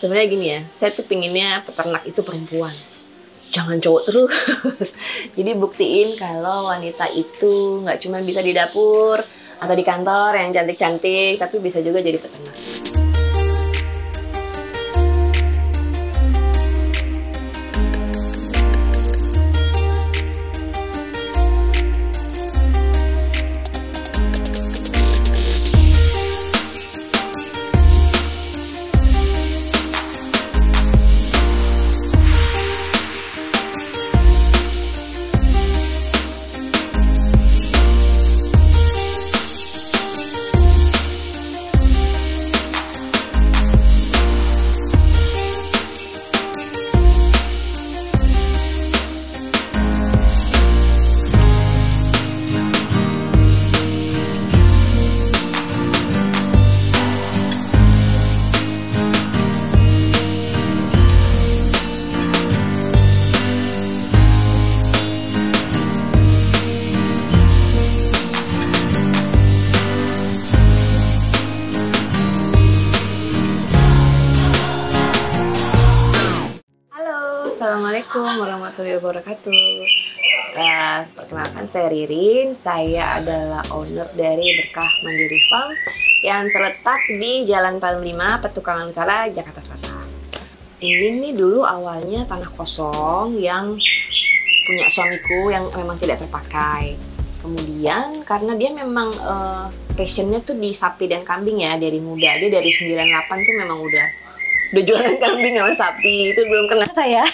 Sebenarnya gini ya, saya tuh pinginnya peternak itu perempuan, jangan cowok terus. Jadi buktiin kalau wanita itu nggak cuma bisa di dapur atau di kantor yang cantik-cantik, tapi bisa juga jadi peternak. Assalamualaikum warahmatullahi wabarakatuh. Perkenalkan, saya Ririn. Saya adalah owner dari Berkah Mandiri Farm yang terletak di Jalan Palem 5, Petukangan Utara, Jakarta Selatan. Ini nih dulu awalnya tanah kosong yang punya suamiku yang memang tidak terpakai. Kemudian karena dia memang passionnya tuh di sapi dan kambing ya dari muda. Dia dari 98 tuh memang udah jualan kambing sama sapi, itu belum kenal saya.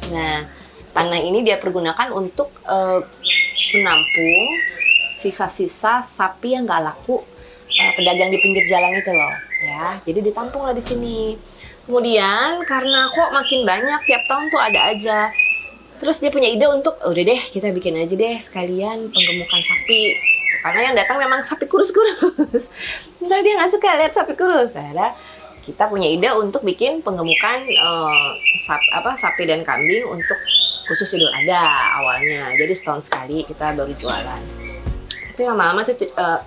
Nah, tanah ini dia pergunakan untuk menampung sisa-sisa sapi yang nggak laku, pedagang di pinggir jalan itu loh, ya. Jadi ditampung lah di sini. Kemudian karena kok makin banyak tiap tahun tuh ada aja. Terus dia punya ide untuk, udah deh kita bikin aja deh sekalian penggemukan sapi. Karena yang datang memang sapi kurus-kurus. Ntar dia nggak suka lihat sapi kurus. Ada kita punya ide untuk bikin penggemukan sapi dan kambing untuk khusus Idul Adha awalnya. Jadi setahun sekali kita baru jualan. Tapi lama-lama tuh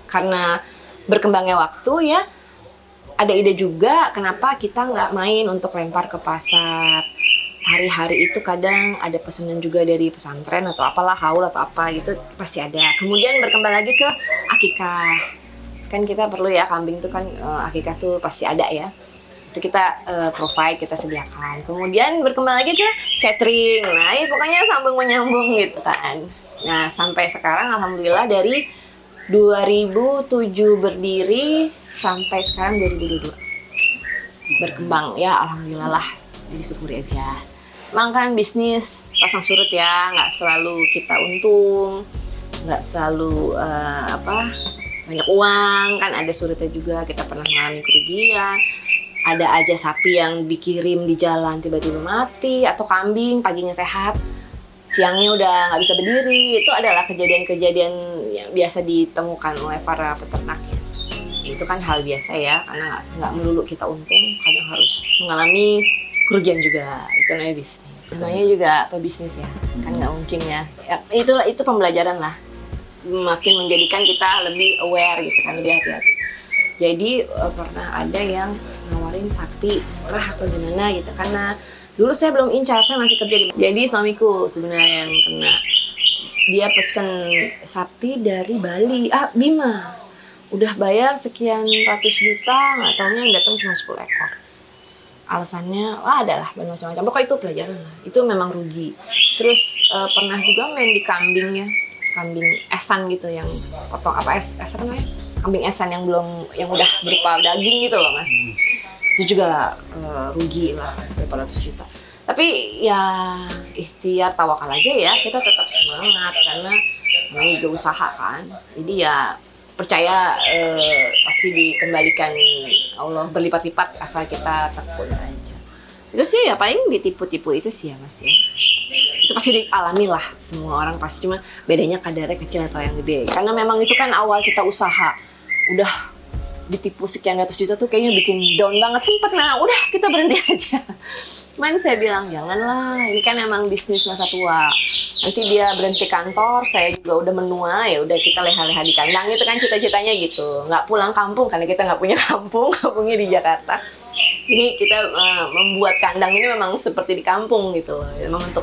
karena berkembangnya waktu ya, ada ide juga kenapa kita nggak main untuk lempar ke pasar. Hari-hari itu kadang ada pesanan juga dari pesantren atau apalah, haul atau apa gitu pasti ada. Kemudian berkembang lagi ke akikah. Kan kita perlu ya, kambing tuh kan akikah tuh pasti ada ya. Itu kita provide, kita sediakan. Kemudian berkembang lagi ke catering. Nah, ya pokoknya sambung menyambung gitu kan. Nah, sampai sekarang alhamdulillah dari 2007 berdiri sampai sekarang 2022. Berkembang ya, alhamdulillah lah. Disyukuri aja. Emang kan bisnis pasang surut ya, nggak selalu kita untung, nggak selalu banyak uang, kan ada surutnya juga. Kita pernah mengalami kerugian. Ada aja sapi yang dikirim di jalan tiba-tiba mati, atau kambing paginya sehat, siangnya udah nggak bisa berdiri. Itu adalah kejadian-kejadian yang biasa ditemukan oleh para peternak. Itu kan hal biasa ya, karena nggak melulu kita untung, kadang harus mengalami kerugian juga. Itu namanya bisnis. Namanya juga pebisnis ya, kan nggak mungkin ya. Itu pembelajaran lah, makin menjadikan kita lebih aware gitu kan, lebih hati-hati. Jadi pernah ada yang nawarin sapi murah atau gimana gitu, karena dulu saya belum incar, saya masih kerja di. Jadi suamiku sebenarnya yang kena. Dia pesen sapi dari Bali, Bima, udah bayar sekian ratus juta, nggak taunya yang datang cuma 10 ekor. Alasannya adalah macam-macam. Pokoknya itu pelajaran lah, itu memang rugi. Terus pernah juga main di kambing ya, kambing esan gitu yang potong esan namanya? Kambing esan yang udah berupa daging gitu loh mas. Itu juga rugi lah berapa ratus juta. Tapi ya ikhtiar tawakal aja ya, kita tetap semangat karena namanya juga usaha kan. Jadi ya percaya pasti dikembalikan Allah berlipat-lipat asal kita tekun aja. Itu sih ya paling ditipu-tipu itu sih ya mas ya. Itu pasti dialami lah semua orang pasti, cuma bedanya kadarnya kecil atau yang gede. Karena memang itu kan awal kita usaha, udah ditipu sekian ratus juta tuh kayaknya bikin down banget, sempet. Nah udah kita berhenti aja. Cuman saya bilang janganlah, ini kan emang bisnis masa tua. Nanti dia berhenti kantor, saya juga udah menua, ya udah kita leha-leha di kandang. Itu kan cita-citanya gitu, nggak pulang kampung karena kita nggak punya kampung, kampungnya di Jakarta. Ini kita membuat kandang ini memang seperti di kampung gitu loh, memang untuk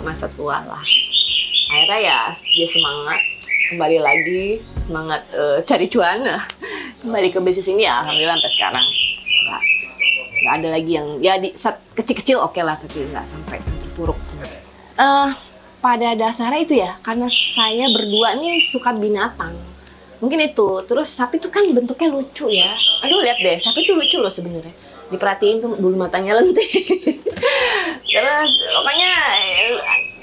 masa tua lah. Akhirnya ya dia semangat kembali lagi, semangat cari cuan, kembali ke bisnis ini ya alhamdulillah sampai sekarang nggak ada lagi yang ya di kecil-kecil oke lah, tapi nggak sampai terpuruk. Pada dasarnya itu ya karena saya berdua nih suka binatang. Mungkin itu. Terus sapi tuh kan bentuknya lucu ya. Aduh lihat deh, sapi tuh lucu loh sebenarnya. Diperhatiin tuh bulu matanya lentik. Terus pokoknya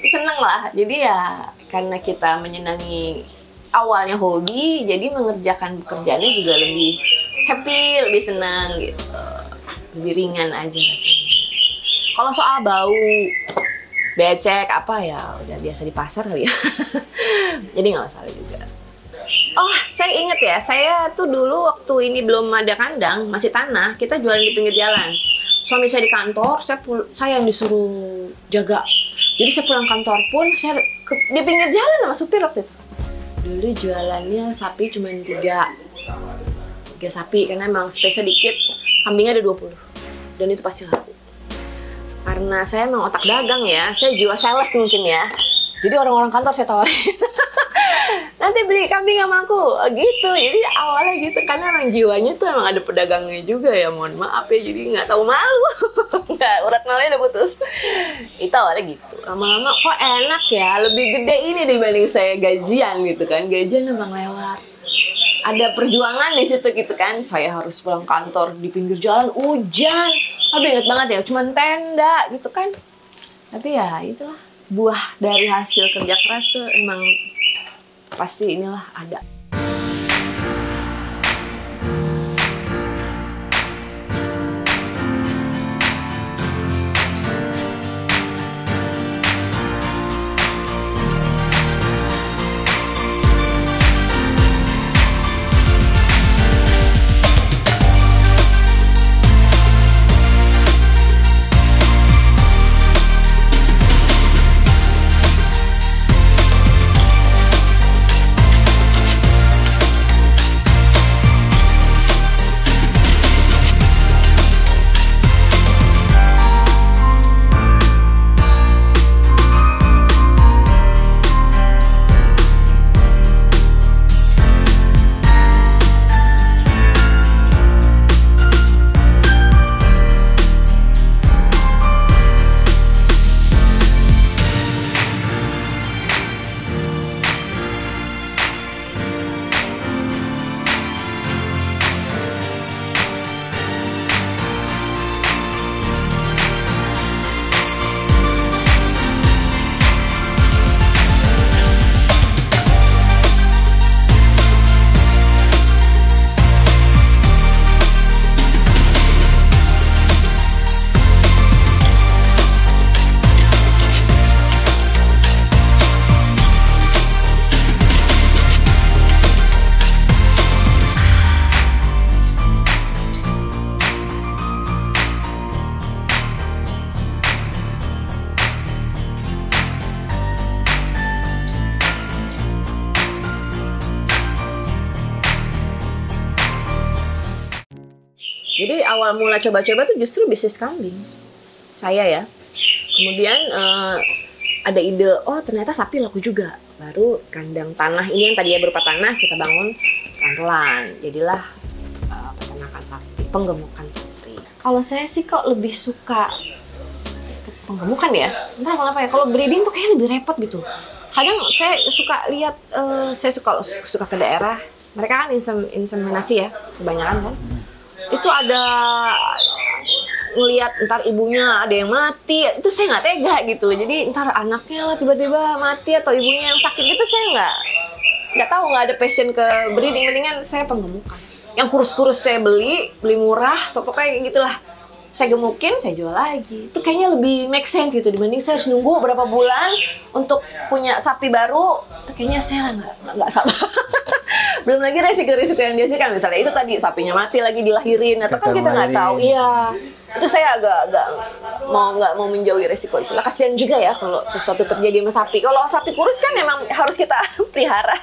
seneng lah. Jadi ya karena kita menyenangi awalnya hobi, jadi mengerjakan pekerjaannya juga lebih happy, lebih senang gitu. Lebih ringan aja rasanya. Kalau soal bau, becek apa ya udah biasa di pasar kali ya. Jadi nggak masalah juga. Oh, saya inget ya, saya tuh dulu waktu ini belum ada kandang, masih tanah, kita jualan di pinggir jalan. Suami saya di kantor, saya yang disuruh jaga. Jadi saya pulang kantor pun, saya di pinggir jalan sama supir waktu itu. Dulu jualannya sapi cuma 3 sapi, karena emang space sedikit, kambingnya ada 20. Dan itu pasti laku. Karena saya emang otak dagang ya, saya jiwa sales mungkin ya. Jadi orang-orang kantor saya tawarin. Nanti beli kambing sama aku gitu. Jadi awalnya gitu karena emang jiwanya tuh emang ada pedagangnya juga ya, mohon maaf ya, jadi nggak tahu malu. Nggak, urat malunya udah putus. Itu awalnya gitu. Lama-lama kok enak ya, lebih gede ini dibanding saya gajian gitu kan. Gajian emang lewat, ada perjuangan di situ gitu kan. Saya harus pulang kantor di pinggir jalan hujan. Aduh inget banget ya, cuman tenda gitu kan. Tapi ya itulah, buah dari hasil kerja keras tuh emang pasti inilah ada. Jadi awal mula coba-coba tuh justru bisnis kambing saya ya. Kemudian ada ide, oh ternyata sapi laku juga. Baru kandang tanah ini yang tadinya berupa tanah kita bangun pelan-pelan. Jadilah peternakan sapi, penggemukan sapi. Kalau saya sih kok lebih suka penggemukan ya. Entah kenapa ya. Kalau breeding tuh kayaknya lebih repot gitu. Kadang saya suka lihat, saya suka ke daerah. Mereka kan inseminasi ya, kebanyakan kan. Itu ada ngelihat ntar ibunya ada yang mati, itu saya nggak tega gitu loh. Jadi ntar anaknya lah tiba-tiba mati atau ibunya yang sakit gitu, saya nggak tahu, nggak ada passion ke breeding. Mendingan saya penggemukan. Yang kurus-kurus saya beli murah, pokoknya gitulah. Saya gemukin, saya jual lagi. Itu kayaknya lebih make sense gitu dibanding saya harus nunggu berapa bulan untuk punya sapi baru. Kayaknya saya nggak sabar. Belum lagi resiko-resiko yang dihasilkan, misalnya itu tadi sapinya mati lagi dilahirin, atau kan kita nggak tahu. Iya, itu saya agak nggak mau menjauhi resiko itu. Lah kasihan juga ya kalau sesuatu terjadi sama sapi. Kalau sapi kurus kan memang harus kita pelihara.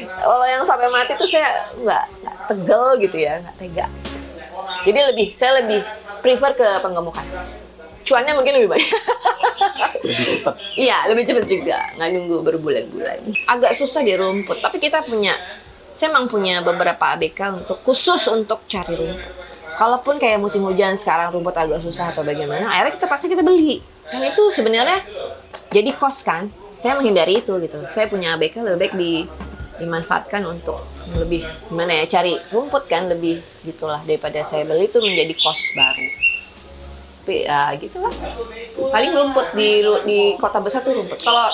Kalau yang sampai mati tuh saya nggak tegel gitu ya, nggak tega. Jadi saya lebih prefer ke penggemukan. Cuannya mungkin lebih banyak. Lebih cepat. Iya, lebih cepat juga. Nggak nunggu berbulan-bulan. Agak susah di rumput, tapi saya memang punya beberapa ABK khusus untuk cari rumput. Kalaupun kayak musim hujan sekarang rumput agak susah atau bagaimana, akhirnya pasti kita beli. Dan itu sebenarnya jadi cost kan. Saya menghindari itu gitu. Saya punya ABK lebih baik dimanfaatkan untuk lebih gimana ya, cari rumput kan, lebih gitulah daripada saya beli itu menjadi cost baru. Tapi ya gitulah, paling rumput di kota besar tuh rumput. Kalau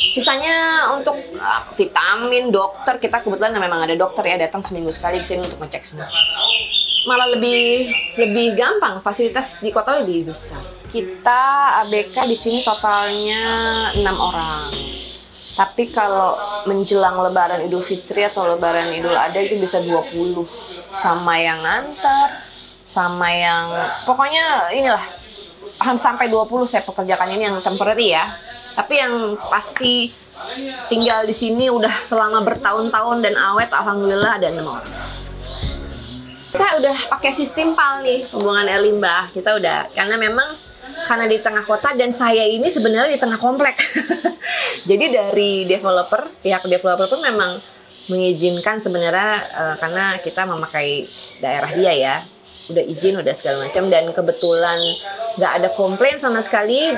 sisanya untuk vitamin, dokter, kita kebetulan memang ada dokter ya, datang seminggu sekali ke sini untuk ngecek semua. Malah lebih gampang, fasilitas di kota lebih besar. Kita ABK di sini totalnya 6 orang. Tapi kalau menjelang Lebaran Idul Fitri atau Lebaran Idul Adha itu bisa 20, sama yang nganter, sama yang pokoknya inilah sampai 20 saya pekerjakan ini yang temporary ya. Tapi yang pasti tinggal di sini udah selama bertahun-tahun dan awet, alhamdulillah ada 6 orang. Kita udah pakai sistem PAL nih, pembuangan air limbah. Kita udah, karena di tengah kota dan saya ini sebenarnya di tengah komplek. Jadi dari pihak developer pun memang mengizinkan sebenarnya karena kita memakai daerah dia ya. Udah izin, udah segala macam, dan kebetulan nggak ada komplain sama sekali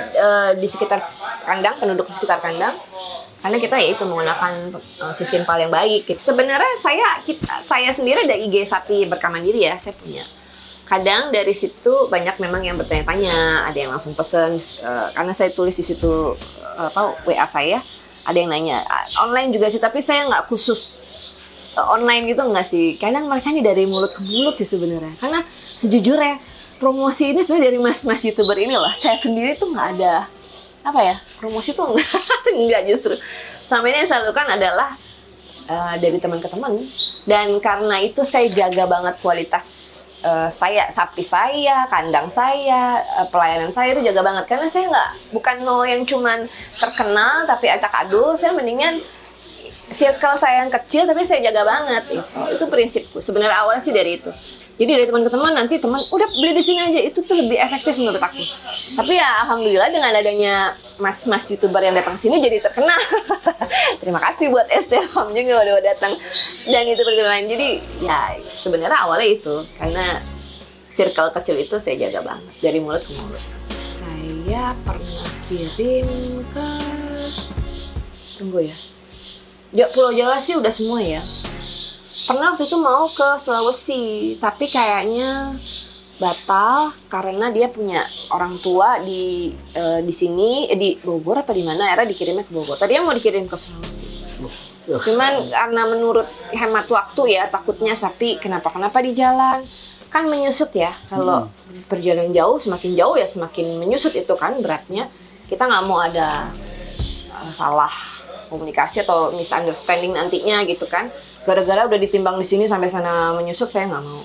di sekitar kandang, penduduk di sekitar kandang, karena kita ya itu menggunakan sistem PAL yang baik. Sebenarnya saya sendiri ada IG sapi berkah mandiri ya, saya punya. Kadang dari situ banyak memang yang bertanya-tanya, ada yang langsung pesen karena saya tulis di situ WA saya, ada yang nanya online juga sih, tapi saya nggak khusus online gitu, enggak sih. Kadang mereka ini dari mulut ke mulut sih sebenarnya. Karena sejujurnya promosi ini sebenarnya dari mas-mas YouTuber ini loh. Saya sendiri tuh nggak ada promosi tuh enggak justru. Sama ini yang saya lakukan adalah dari teman ke teman. Dan karena itu saya jaga banget kualitas sapi saya, kandang saya, pelayanan saya itu jaga banget. Karena saya bukan mau yang cuman terkenal tapi acak adul. Saya mendingan circle saya yang kecil tapi saya jaga banget. Itu prinsipku sebenarnya, awalnya sih dari itu. Jadi dari teman ke teman, nanti teman udah beli di sini aja, itu tuh lebih efektif menurut aku. Tapi ya alhamdulillah dengan adanya mas-mas YouTuber yang datang sini jadi terkenal. Terima kasih buat Estelkom juga udah datang, dan itu lain. Jadi ya sebenarnya awalnya itu karena circle kecil itu saya jaga banget dari mulut ke mulut. Saya pernah kirim ke Pulau Jawa sih udah semua ya. Pernah waktu itu mau ke Sulawesi, tapi kayaknya batal karena dia punya orang tua di sini, di Bogor apa di mana, akhirnya dikirimnya ke Bogor. Tadinya mau dikirim ke Sulawesi. Cuman karena menurut hemat waktu ya, takutnya sapi kenapa di jalan. Kan menyusut ya, kalau perjalanan jauh, semakin jauh ya semakin menyusut itu kan beratnya. Kita nggak mau ada salah komunikasi atau misunderstanding nantinya gitu kan. Gara-gara udah ditimbang di sini sampai sana menyusut, saya nggak mau.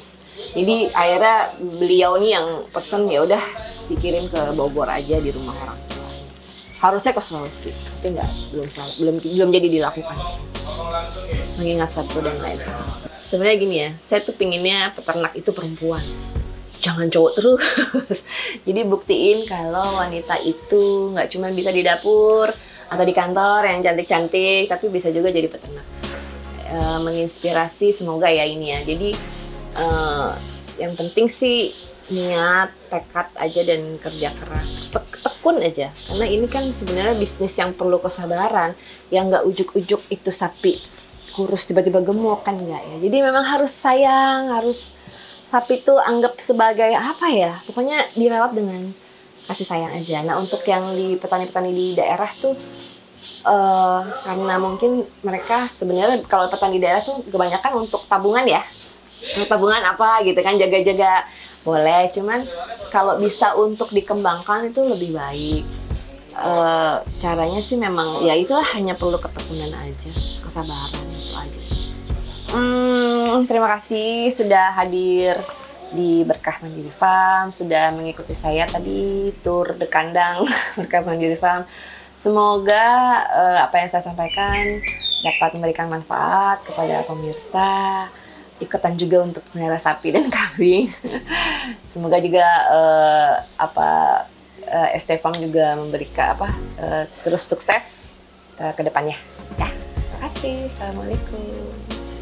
Jadi akhirnya beliau nih yang pesen, ya udah dikirim ke Bogor aja di rumah orang tua. Harusnya ke Sulawesi, tapi belum jadi dilakukan. Mengingat satu dan lain. Sebenarnya gini ya, saya tuh pinginnya peternak itu perempuan, jangan cowok terus. Jadi buktiin kalau wanita itu nggak cuma bisa di dapur atau di kantor yang cantik-cantik, tapi bisa juga jadi peternak. Menginspirasi semoga ya ini ya. Jadi yang penting sih niat, tekad aja dan kerja keras, tekun aja. Karena ini kan sebenarnya bisnis yang perlu kesabaran, yang nggak ujuk-ujuk itu sapi kurus tiba-tiba gemuk kan enggak ya. Jadi memang harus sayang, harus sapi itu anggap sebagai apa ya, pokoknya dirawat dengan kasih sayang aja. Nah untuk yang di petani-petani di daerah tuh karena mungkin mereka sebenarnya kalau petani daerah tuh kebanyakan untuk tabungan ya, untuk tabungan apa gitu kan, jaga-jaga boleh, cuman kalau bisa untuk dikembangkan itu lebih baik. Caranya sih memang ya itulah, hanya perlu ketekunan aja, kesabaran itu aja sih. Terima kasih sudah hadir di Berkah Mandiri Farm, sudah mengikuti saya tadi tur de kandang Berkah Mandiri Farm. Semoga apa yang saya sampaikan dapat memberikan manfaat kepada pemirsa. ikutan juga untuk melihara sapi dan kambing. Semoga juga ST Farm juga memberikan terus sukses ke depannya. Ya, terima kasih. Assalamualaikum.